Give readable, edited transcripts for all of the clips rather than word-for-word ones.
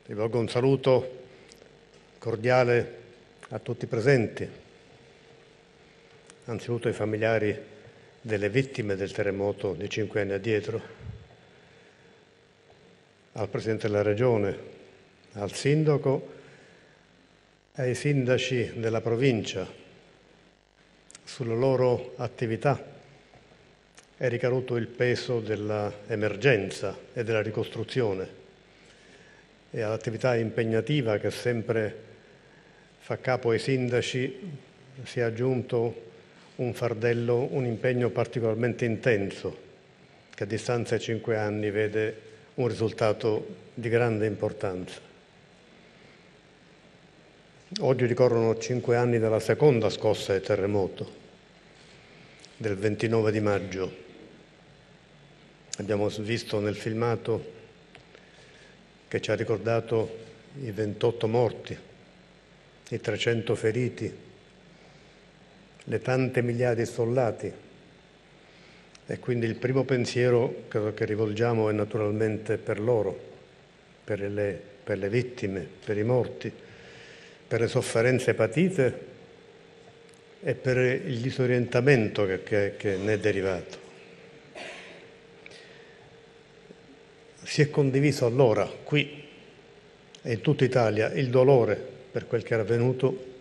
Rivolgo un saluto cordiale a tutti i presenti, anzitutto ai familiari delle vittime del terremoto di 5 anni addietro, al Presidente della Regione, al Sindaco e ai sindaci della provincia. Sulla loro attività è ricaduto il peso dell'emergenza e della ricostruzione e all'attività impegnativa che sempre fa capo ai sindaci si è aggiunto un fardello, un impegno particolarmente intenso che a distanza di 5 anni vede un risultato di grande importanza. Oggi ricorrono 5 anni dalla seconda scossa del terremoto, del 29 di maggio. Abbiamo visto nel filmato che ci ha ricordato i 28 morti, i 300 feriti, le tante migliaia di soldati. E quindi il primo pensiero che rivolgiamo è naturalmente per loro, per le vittime, per i morti, per le sofferenze patite e per il disorientamento che ne è derivato. Si è condiviso allora, qui e in tutta Italia, il dolore per quel che era avvenuto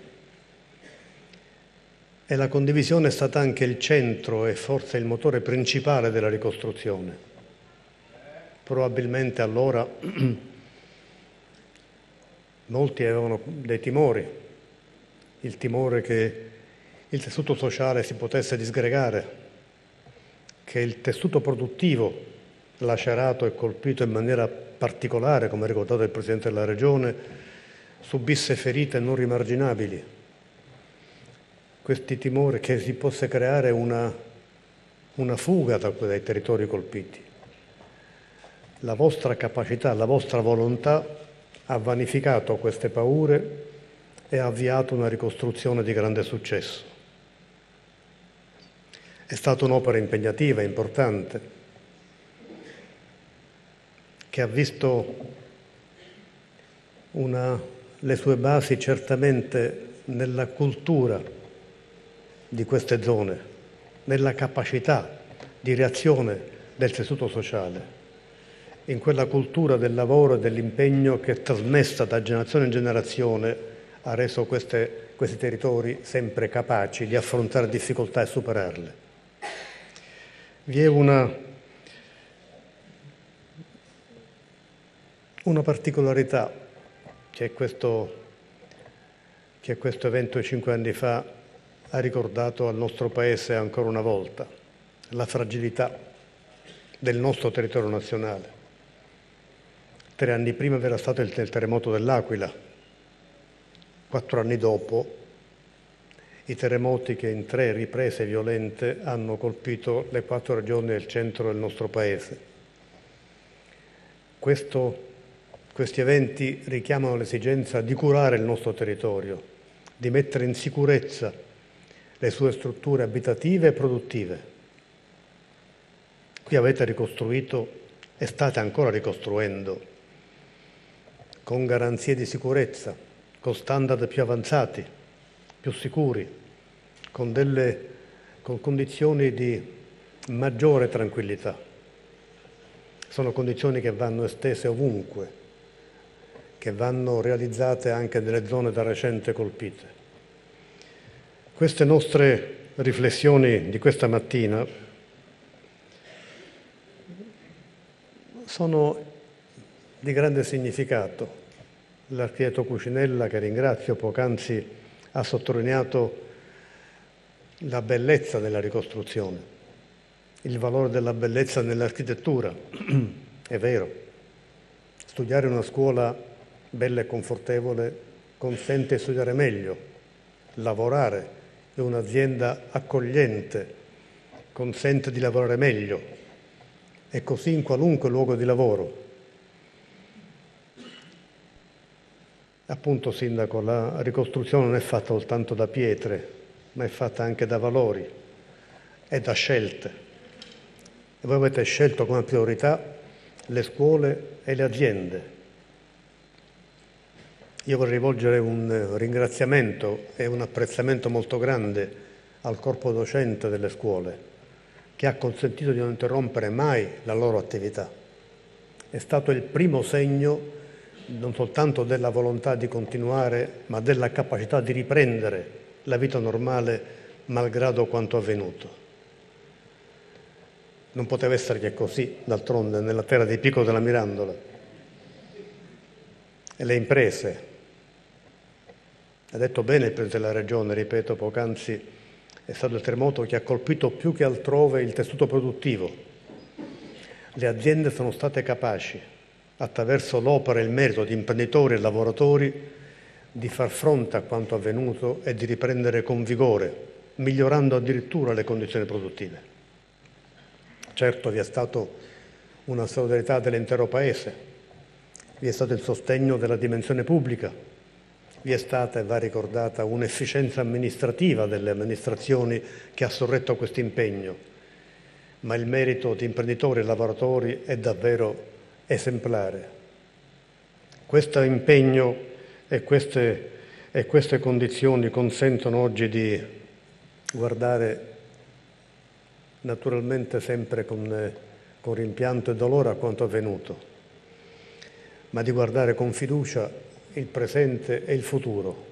e la condivisione è stata anche il centro e forse il motore principale della ricostruzione. Probabilmente allora molti avevano dei timori, il timore che il tessuto sociale si potesse disgregare, che il tessuto produttivo lacerato e colpito in maniera particolare, come ha ricordato il Presidente della Regione, subisse ferite non rimarginabili. Questi timori che si possa creare una fuga dai territori colpiti. La vostra capacità, la vostra volontà ha vanificato queste paure e ha avviato una ricostruzione di grande successo. È stata un'opera impegnativa, importante, che ha visto le sue basi certamente nella cultura di queste zone, nella capacità di reazione del tessuto sociale, in quella cultura del lavoro e dell'impegno che, trasmessa da generazione in generazione, ha reso questi territori sempre capaci di affrontare difficoltà e superarle. Vi è una particolarità che questo evento 5 anni fa ha ricordato al nostro Paese ancora una volta: la fragilità del nostro territorio nazionale. 3 anni prima era stato il terremoto dell'Aquila, 4 anni dopo i terremoti che in 3 riprese violente hanno colpito le 4 regioni del centro del nostro Paese. Questi eventi richiamano l'esigenza di curare il nostro territorio, di mettere in sicurezza le sue strutture abitative e produttive. Qui avete ricostruito e state ancora ricostruendo con garanzie di sicurezza, con standard più avanzati, più sicuri, con condizioni di maggiore tranquillità. Sono condizioni che vanno estese ovunque, che vanno realizzate anche nelle zone da recente colpite. Queste nostre riflessioni di questa mattina sono di grande significato. L'architetto Cucinella, che ringrazio, poc'anzi ha sottolineato la bellezza della ricostruzione, il valore della bellezza nell'architettura. È vero, studiare in una scuola bella e confortevole consente di studiare meglio, lavorare in un'azienda accogliente consente di lavorare meglio, e così in qualunque luogo di lavoro. Appunto, Sindaco, la ricostruzione non è fatta soltanto da pietre, ma è fatta anche da valori e da scelte. E voi avete scelto come priorità le scuole e le aziende. Io vorrei rivolgere un ringraziamento e un apprezzamento molto grande al corpo docente delle scuole, che ha consentito di non interrompere mai la loro attività. È stato il primo segno non soltanto della volontà di continuare, ma della capacità di riprendere la vita normale malgrado quanto avvenuto. Non poteva essere che così, d'altronde, nella terra di Pico della Mirandola. E le imprese, ha detto bene il Presidente della Regione, ripeto, poc'anzi, è stato il terremoto che ha colpito più che altrove il tessuto produttivo. Le aziende sono state capaci, attraverso l'opera e il merito di imprenditori e lavoratori, di far fronte a quanto avvenuto e di riprendere con vigore, migliorando addirittura le condizioni produttive. Certo, vi è stata una solidarietà dell'intero Paese, vi è stato il sostegno della dimensione pubblica, vi è stata e va ricordata un'efficienza amministrativa delle amministrazioni che ha sorretto questo impegno, ma il merito di imprenditori e lavoratori è davvero esemplare. Questo impegno e queste condizioni consentono oggi di guardare naturalmente sempre con rimpianto e dolore a quanto avvenuto, ma di guardare con fiducia il presente e il futuro.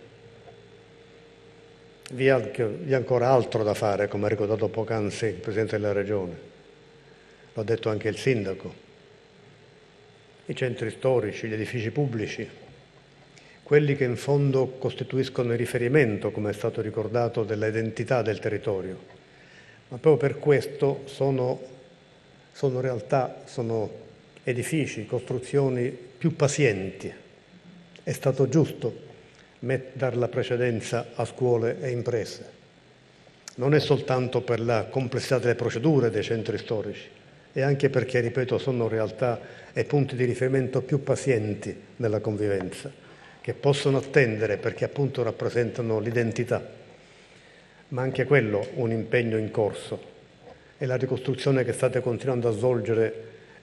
Vi è ancora altro da fare, come ha ricordato poc'anzi il Presidente della Regione. L'ha detto anche il Sindaco. I centri storici, gli edifici pubblici, quelli che in fondo costituiscono il riferimento, come è stato ricordato, dell'identità del territorio. Ma proprio per questo sono realtà, sono edifici, costruzioni più pazienti. È stato giusto dare la precedenza a scuole e imprese. Non è soltanto per la complessità delle procedure dei centri storici, è anche perché, ripeto, sono realtà e punti di riferimento più pazienti nella convivenza, che possono attendere perché appunto rappresentano l'identità. Ma anche quello un impegno in corso, e la ricostruzione che state continuando a svolgere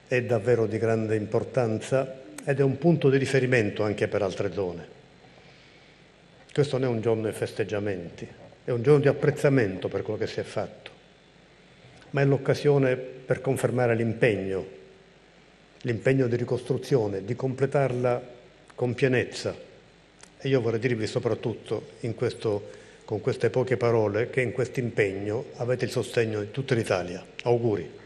è davvero di grande importanza ed è un punto di riferimento anche per altre zone. Questo non è un giorno di festeggiamenti, è un giorno di apprezzamento per quello che si è fatto, ma è l'occasione per confermare l'impegno di ricostruzione, di completarla con pienezza. E io vorrei dirvi soprattutto con queste poche parole che in questo impegno avete il sostegno di tutta l'Italia. Auguri.